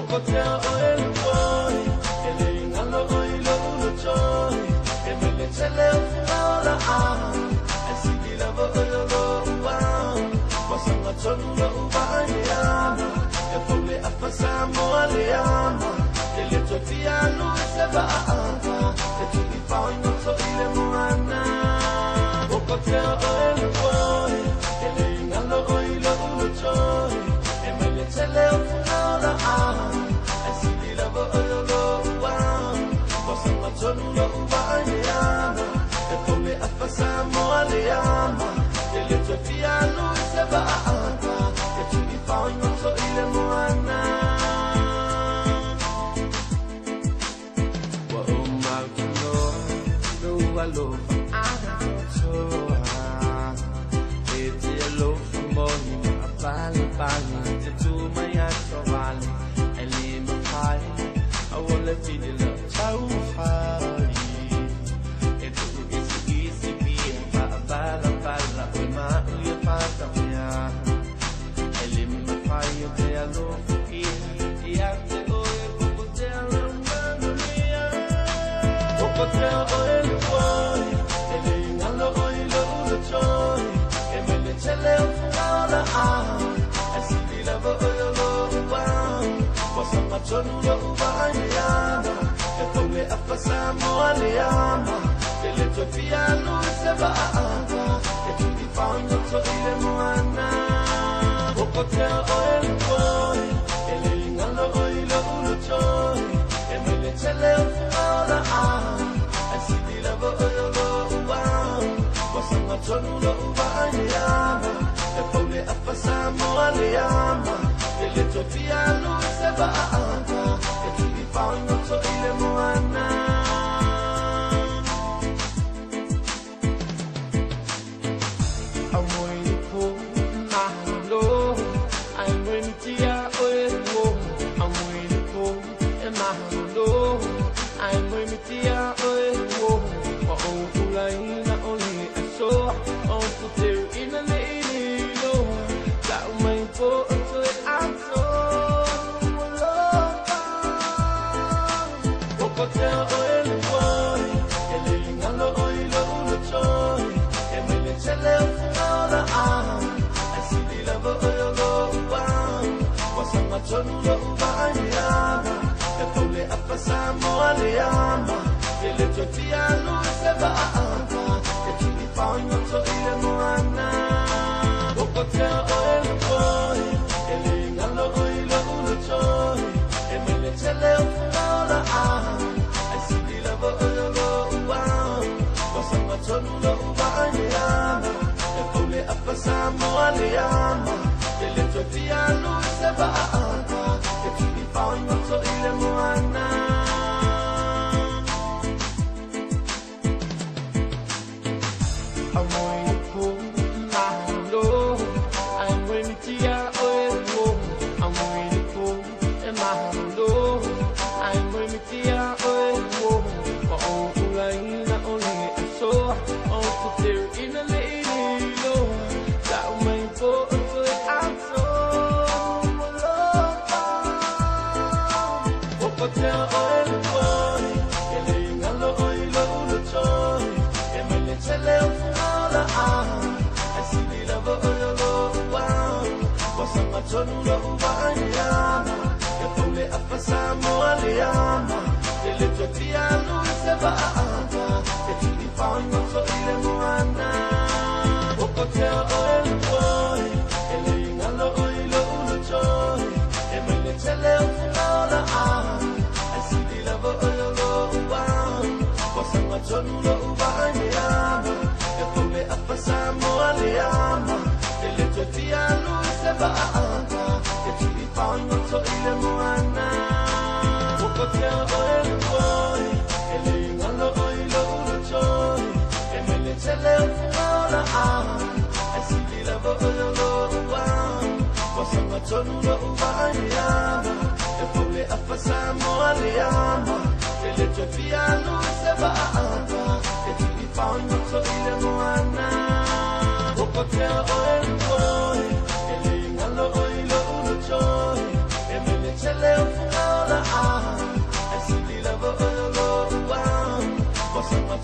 Okotea oil boy, ele ngalo oilo ulo joy, emele chele ufuola esidi lavo oilo wow, wasanga chonu lo ubanyama, efole afasamo aliama, ele totiano seba etuli fanyo so ile muana. Okotea oil boy, ele ngalo oilo ulo joy, emele chele ufuola esidi lavo oilo wow, wasanga chonu lo ubanyama, efole afasamo aliama, ele totiano seba etuli fanyo so ile muana. Hello, it's yellow from morning, a bali, to my actual I leave my pie, I will let you love chow high. It's easy, be a bala, with my ear part of me. I leave my fire, they are low for here, the active oil, but they're oil boy, ele ngalo oilo ulo joy, emele chele ufuola esidi lavo oilo wow, wasanga chonu lo ubanyama, efole afasamo aliama, ele totiano seba etuli fanyo so ile muana. Okotea oil boy, ele ngalo oilo ulo joy, emele chele ufuola esidi lavo oilo wow, wasanga chonu lo ubanyama, efole afasamo aliama, ele totiano seba etuli fanyo so ile muana. Chonu lo ubanyama, efole afasamo aliama, ele totiano seba etuli fanyo so ile muana. Okotea oil boy, ele ngalo oilo ulo joy, emele chele ufuola esidi lavo oilo wow, wasanga chonu lo ubanyama, efole afasamo aliama, ele totiano seba etuli fanyo so ile muana. Chonu lo ubanyama, efole afasamo aliama, ele totiano seba etuli fanyo so ile muana. Okotea oil boy, ele ngalo oilo ulo joy, emele chele ufuola esidi lavo oilo wow, wasanga chonu lo ubanyama, efole afasamo aliama, ele totiano seba etuli fanyo so ile muana. Okotea oil boy, ele ngalo oilo ulo joy, emele chele ufuola esidi lavo oilo wow, wasanga chonu lo ubanyama, efole afasamo aliama, ele totiano seba etuli fanyo so ile muana. Okotea oil boy, ele ngalo oilo ulo joy, emele chele ufuola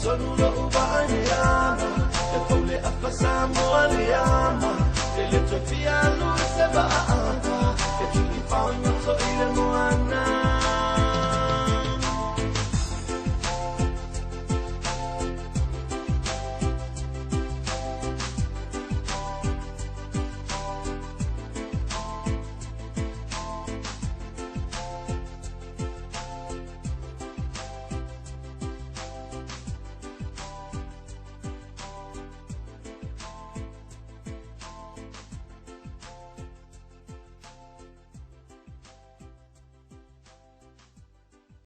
Sonula ubanyama Te pole afasamo aliyama Te le tofialu seba